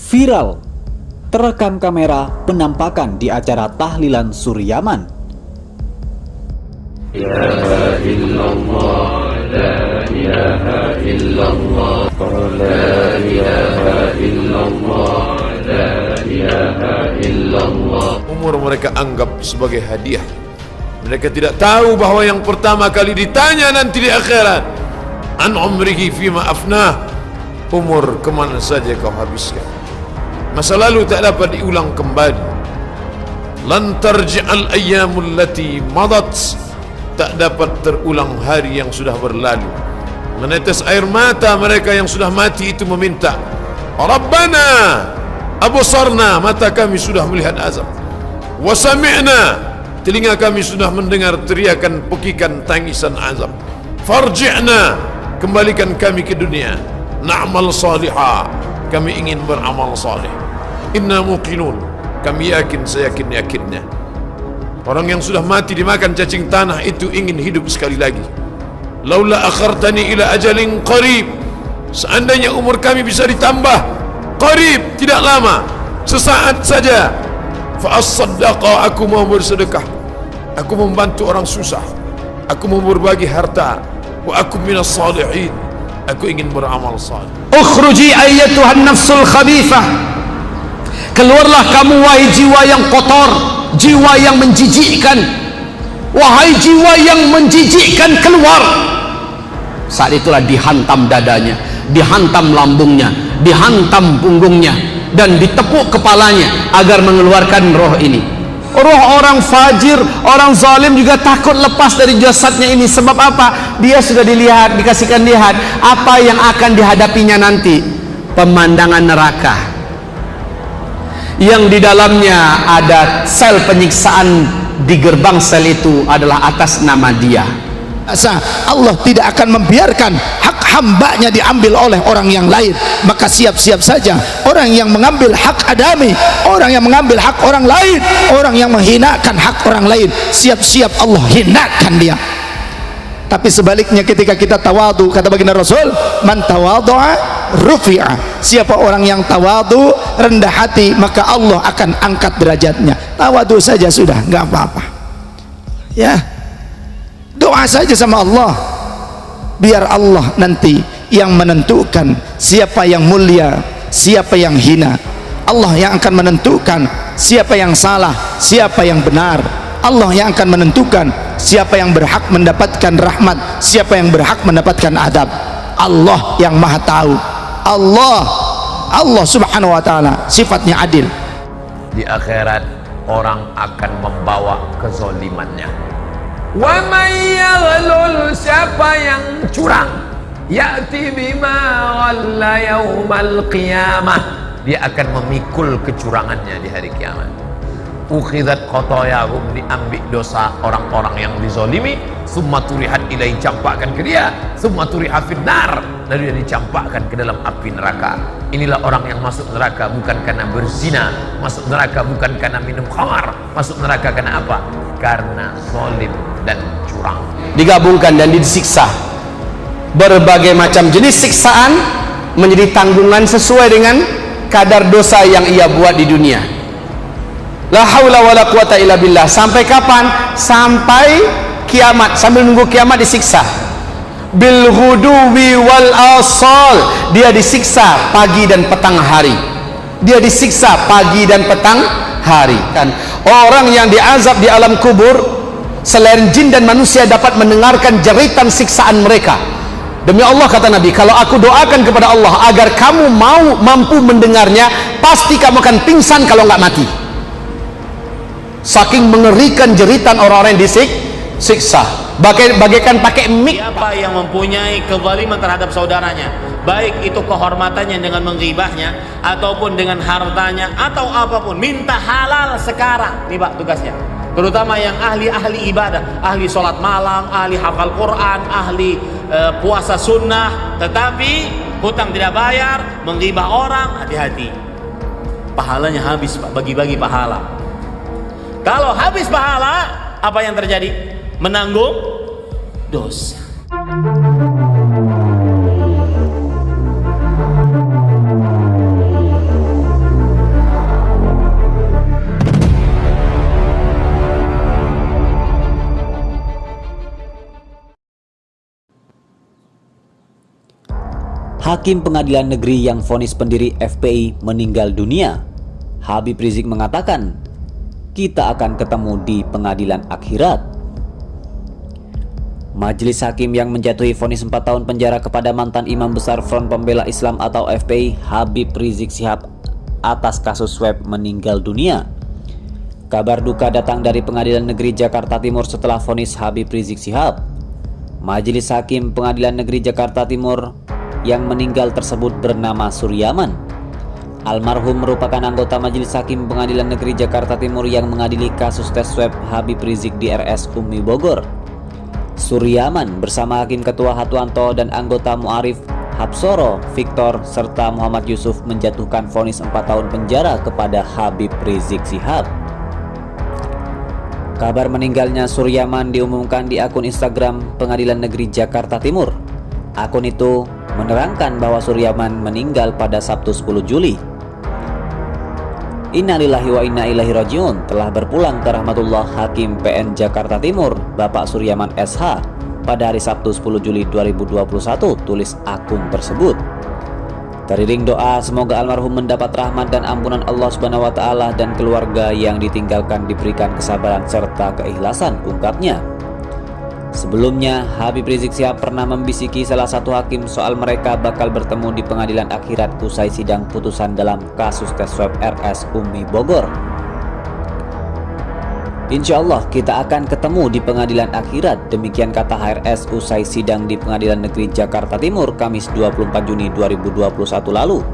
Viral, terekam kamera penampakan di acara tahlilan Suryaman. Ya illallah, la ilaha illallah, la ilaha illallah, la ilaha illallah. Umur mereka anggap sebagai hadiah. Mereka tidak tahu bahwa yang pertama kali ditanya nanti di akhirat, an umrihi fima afnah, umur kemana saja kau habiskan. Masa lalu tak dapat diulang kembali. Lan tarji'al ayyamul lati madat, tak dapat terulang hari yang sudah berlalu. Menetes air mata mereka yang sudah mati itu meminta, Rabbana absarna, mata kami sudah melihat azab, wa sami'na, telinga kami sudah mendengar teriakan pekikan tangisan azab, farji'na, kembalikan kami ke dunia, na'mal salihah, kami ingin beramal salih, inna muqinun, kami yakin seyakin-yakinnya. Orang yang sudah mati dimakan cacing tanah itu ingin hidup sekali lagi. Laula akhartani ila ajalin qarib, seandainya umur kami bisa ditambah qarib, tidak lama, sesaat saja, fa as-saddaqa, aku mau bersedekah, aku membantu orang susah, aku mau berbagi harta, wa aku minas salihin, aku ingin beramal saleh. Ukhruji ayyatuhan nafsul khabithah, keluarlah kamu wahai jiwa yang kotor, jiwa yang menjijikkan, wahai jiwa yang menjijikkan, keluar. Saat itulah dihantam dadanya, dihantam lambungnya, dihantam punggungnya, dan ditepuk kepalanya agar mengeluarkan roh ini. Roh orang fajir, orang zalim juga takut lepas dari jasadnya ini. Sebab apa? Dia sudah dilihat, dikasihkan lihat apa yang akan dihadapinya nanti. Pemandangan neraka yang di dalamnya ada sel penyiksaan. Di gerbang sel itu adalah atas nama dia. Allah tidak akan membiarkan hak hambanya diambil oleh orang yang lain. Maka siap-siap saja orang yang mengambil hak adami, orang yang mengambil hak orang lain, orang yang menghinakan hak orang lain, siap-siap Allah hinakan dia. Tapi sebaliknya ketika kita tawadu, kata baginda Rasul, man tawadu'a rufi'a, siapa orang yang tawadu, rendah hati, maka Allah akan angkat derajatnya. Tawadu saja sudah, nggak apa-apa ya, doa saja sama Allah, biar Allah nanti yang menentukan siapa yang mulia, siapa yang hina. Allah yang akan menentukan siapa yang salah, siapa yang benar. Allah yang akan menentukan siapa yang berhak mendapatkan rahmat, siapa yang berhak mendapatkan adab. Allah yang maha tahu. Allah subhanahu wa ta'ala sifatnya adil. Di akhirat orang akan membawa kezalimannya. Wa may yaghlul, siapa yang curang, ya'ti bima ghalla yaumal qiyamah, dia akan memikul kecurangannya di hari kiamat. Ukhidat khotoyahum, diambil dosa orang-orang yang dizalimi, summa turihat ilai, campakkan ke dia, summa turiha finnar, lalu dia dicampakkan ke dalam api neraka. Inilah orang yang masuk neraka bukan karena berzina, masuk neraka bukan karena minum khamar, masuk neraka karena apa? Karena zalim dan curang. Digabungkan dan disiksa. Berbagai macam jenis siksaan menjadi tanggungan sesuai dengan kadar dosa yang ia buat di dunia. La haula wala quwata illa billah. Sampai kapan? Sampai kiamat, sambil nunggu kiamat disiksa. Bil ghuduwi wal asal, dia disiksa pagi dan petang hari. Dia disiksa pagi dan petang hari. Dan orang yang diazab di alam kubur, selain jin dan manusia dapat mendengarkan jeritan siksaan mereka. Demi Allah, kata Nabi, kalau aku doakan kepada Allah agar kamu mampu mendengarnya, pasti kamu akan pingsan kalau nggak mati. Saking mengerikan jeritan orang-orang yang disiksa, bagaikan pakai mic. Siapa yang mempunyai kezaliman terhadap saudaranya, baik itu kehormatannya dengan menghibahnya ataupun dengan hartanya atau apapun, minta halal sekarang. Nih Pak tugasnya, terutama yang ahli-ahli ibadah, ahli sholat malam, ahli hafal Quran, ahli puasa sunnah, tetapi hutang tidak bayar, menghibah orang, hati-hati, pahalanya habis Pak, bagi-bagi pahala. Kalau habis pahala, apa yang terjadi? Menanggung dosa. Hakim pengadilan negeri yang vonis pendiri FPI meninggal dunia, Habib Rizik mengatakan, "Kita akan ketemu di pengadilan akhirat." Majelis hakim yang menjatuhi vonis 4 tahun penjara kepada mantan Imam Besar Front Pembela Islam atau FPI Habib Rizik Syihab atas kasus swab meninggal dunia. Kabar duka datang dari Pengadilan Negeri Jakarta Timur setelah vonis Habib Rizik Syihab. Majelis hakim Pengadilan Negeri Jakarta Timur yang meninggal tersebut bernama Suryaman. Almarhum merupakan anggota Majelis Hakim Pengadilan Negeri Jakarta Timur yang mengadili kasus tes swab Habib Rizik di RS Umi Bogor. Suryaman bersama Hakim Ketua Hatwanto dan anggota Mu'arif Habsoro Victor serta Muhammad Yusuf menjatuhkan vonis 4 tahun penjara kepada Habib Rizik Syihab. Kabar meninggalnya Suryaman diumumkan di akun Instagram Pengadilan Negeri Jakarta Timur. Akun itu menerangkan bahwa Suryaman meninggal pada Sabtu 10 Juli. Innalillahi wa inna ilaihi rajiun, telah berpulang ke rahmatullah Hakim PN Jakarta Timur Bapak Suryaman SH pada hari Sabtu 10 Juli 2021, tulis akun tersebut. Teriring doa semoga almarhum mendapat rahmat dan ampunan Allah Subhanahu wa taala dan keluarga yang ditinggalkan diberikan kesabaran serta keikhlasan, ungkapnya. Sebelumnya, Habib Rizik Syihab pernah membisiki salah satu hakim soal mereka bakal bertemu di pengadilan akhirat usai sidang putusan dalam kasus tes swab RS Umi Bogor. "Insya Allah kita akan ketemu di pengadilan akhirat," demikian kata HRS usai sidang di Pengadilan Negeri Jakarta Timur Kamis 24 Juni 2021 lalu.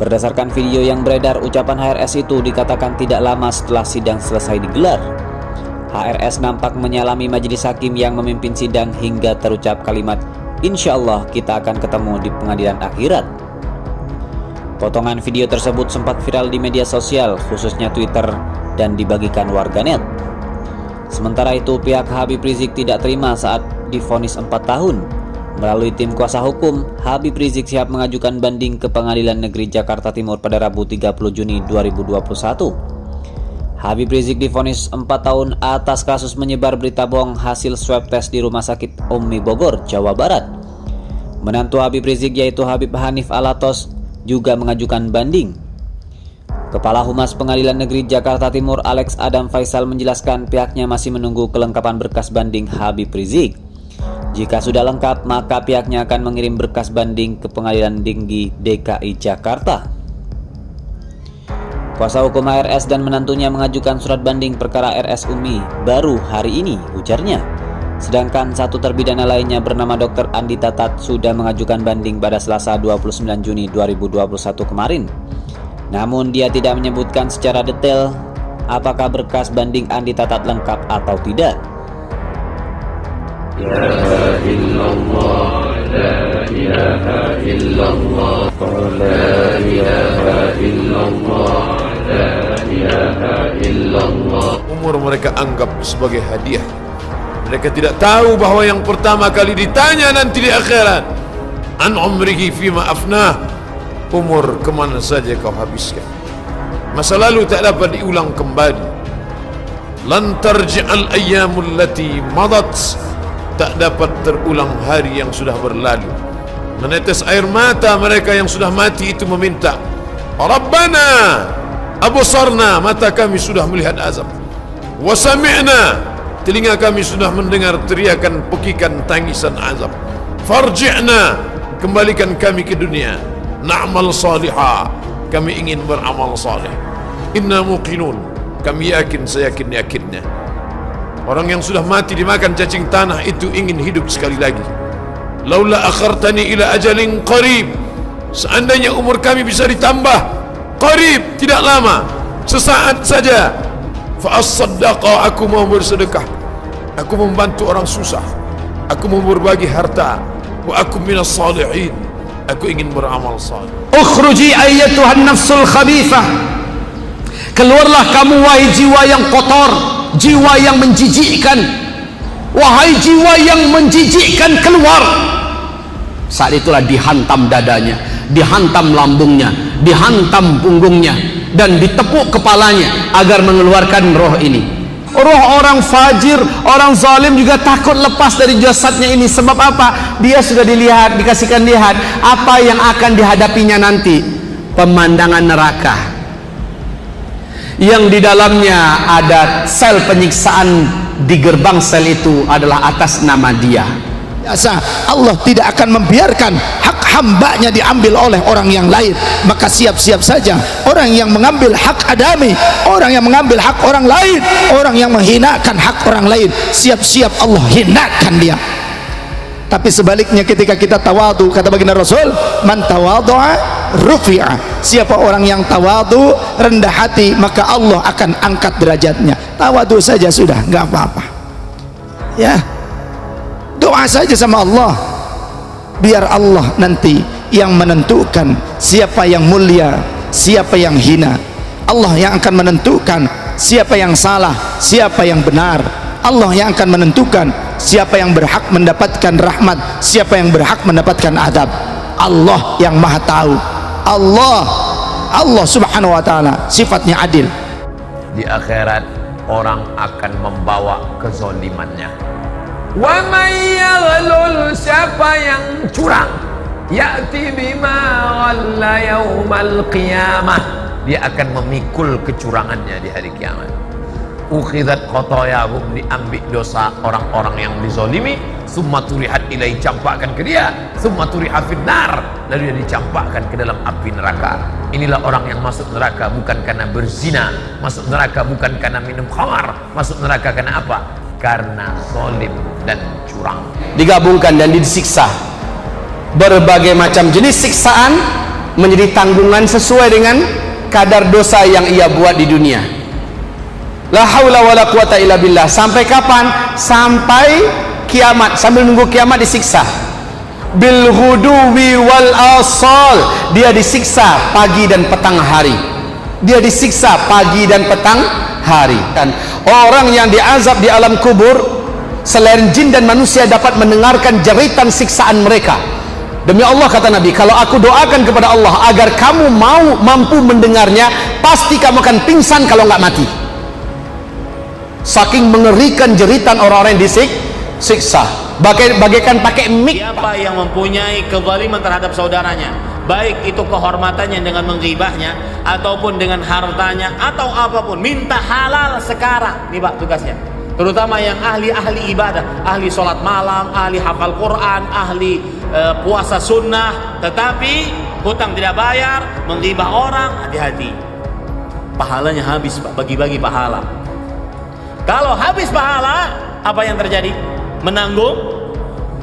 Berdasarkan video yang beredar, ucapan HRS itu dikatakan tidak lama setelah sidang selesai digelar. HRS nampak menyalami majelis hakim yang memimpin sidang hingga terucap kalimat, "Insya Allah kita akan ketemu di pengadilan akhirat." Potongan video tersebut sempat viral di media sosial, khususnya Twitter, dan dibagikan warganet. Sementara itu, pihak Habib Rizik tidak terima saat divonis 4 tahun. Melalui tim kuasa hukum, Habib Rizik Syihab mengajukan banding ke Pengadilan Negeri Jakarta Timur pada Rabu 30 Juni 2021. Habib Rizik divonis 4 tahun atas kasus menyebar berita bohong hasil swab tes di Rumah Sakit Umi Bogor, Jawa Barat. Menantu Habib Rizik yaitu Habib Hanif Alatos juga mengajukan banding. Kepala Humas Pengadilan Negeri Jakarta Timur Alex Adam Faisal menjelaskan pihaknya masih menunggu kelengkapan berkas banding Habib Rizik. Jika sudah lengkap, maka pihaknya akan mengirim berkas banding ke Pengadilan Tinggi DKI Jakarta. Kuasa hukum HRS dan menantunya mengajukan surat banding perkara RS Umi baru hari ini, ujarnya. Sedangkan satu terpidana lainnya bernama Dr. Andi Tatat sudah mengajukan banding pada Selasa 29 Juni 2021 kemarin. Namun dia tidak menyebutkan secara detail apakah berkas banding Andi Tatat lengkap atau tidak. La illallah, la ilaha illallah, la ilaha illallah, la ilaha illallah. Umur mereka anggap sebagai hadiah. Mereka tidak tahu bahwa yang pertama kali ditanya nanti di akhirat, an umrihi fima afnah, umur kemana saja kau habiskan. Masa lalu tak dapat diulang kembali. Lan tarji'al ayyamul lati madat, tak dapat terulang hari yang sudah berlalu. Menetes air mata mereka yang sudah mati itu meminta, Rabbana absarna, mata kami sudah melihat azab, wa sami'na, telinga kami sudah mendengar teriakan pekikan tangisan azab, farji'na, kembalikan kami ke dunia, na'mal salihah, kami ingin beramal saleh, inna muqinun, kami yakin seyakin-yakinnya. Orang yang sudah mati dimakan cacing tanah itu ingin hidup sekali lagi. Laula akhartani ila ajalin qarib, seandainya umur kami bisa ditambah qarib, tidak lama, sesaat saja, fa as-saddaqa, aku mau bersedekah, aku membantu orang susah, aku mau berbagi harta, wa aku minas salihin, aku ingin beramal saleh. Ukhruji ayyatuhan nafsul khabithah, keluarlah kamu wahai jiwa yang kotor, jiwa yang menjijikkan, wahai jiwa yang menjijikkan, keluar. Saat itulah dihantam dadanya, dihantam lambungnya, dihantam punggungnya, dan ditepuk kepalanya agar mengeluarkan roh ini. Roh orang fajir, orang zalim juga takut lepas dari jasadnya ini. Sebab apa? Dia sudah dilihat, dikasihkan lihat apa yang akan dihadapinya nanti. Pemandangan neraka yang di dalamnya ada sel penyiksaan. Di gerbang sel itu adalah atas nama dia. Biasa, Allah tidak akan membiarkan hak hambanya diambil oleh orang yang lain. Maka siap-siap saja orang yang mengambil hak adami, orang yang mengambil hak orang lain, orang yang menghinakan hak orang lain, siap-siap Allah hinakan dia. Tapi sebaliknya ketika kita tawadu, kata baginda Rasul, man tawadu'a rufi'a. Siapa orang yang tawadu, rendah hati, maka Allah akan angkat derajatnya. Tawadu saja sudah, nggak apa-apa. Ya, doa saja sama Allah, biar Allah nanti yang menentukan siapa yang mulia, siapa yang hina. Allah yang akan menentukan siapa yang salah, siapa yang benar. Allah yang akan menentukan siapa yang berhak mendapatkan rahmat, siapa yang berhak mendapatkan adab. Allah yang maha tahu. Allah subhanahu wa ta'ala sifatnya adil. Di akhirat orang akan membawa kezalimannya. Wa may yaghlul, siapa yang curang, ya'ti bima ghalla yaumal qiyamah, Dia akan memikul kecurangannya di hari kiamat. Ukhidat khotoyahum, diambil dosa orang-orang yang dizalimi, summa turihat ilai, campakkan ke dia, summa turihat finnar, lalu dia dicampakkan ke dalam api neraka. Inilah orang yang masuk neraka bukan karena berzina, masuk neraka bukan karena minum khamar, masuk neraka karena apa? Karena zalim dan curang. Digabungkan dan disiksa. Berbagai macam jenis siksaan menjadi tanggungan sesuai dengan kadar dosa yang ia buat di dunia. La haula wala quwata illa billah. Sampai kapan? Sampai kiamat. Sambil nunggu kiamat disiksa. Bil ghuduwi wal asal. Dia disiksa pagi dan petang hari. Dia disiksa pagi dan petang hari. Dan orang yang diazab di alam kubur, selain jin dan manusia dapat mendengarkan jeritan siksaan mereka. Demi Allah, kata Nabi, kalau aku doakan kepada Allah agar kamu mampu mendengarnya, pasti kamu akan pingsan kalau nggak mati. Saking mengerikan jeritan orang-orang yang disiksa, bagaikan pakai mic. Siapa yang mempunyai kezaliman terhadap saudaranya, baik itu kehormatannya dengan menggibahnya ataupun dengan hartanya atau apapun, minta halal sekarang. Nih Pak tugasnya, terutama yang ahli-ahli ibadah, ahli sholat malam, ahli hafal Quran, ahli puasa sunnah, tetapi hutang tidak bayar, menggibah orang, hati-hati, pahalanya habis Pak, bagi-bagi pahala. Kalau habis pahala, apa yang terjadi? Menanggung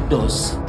dosa.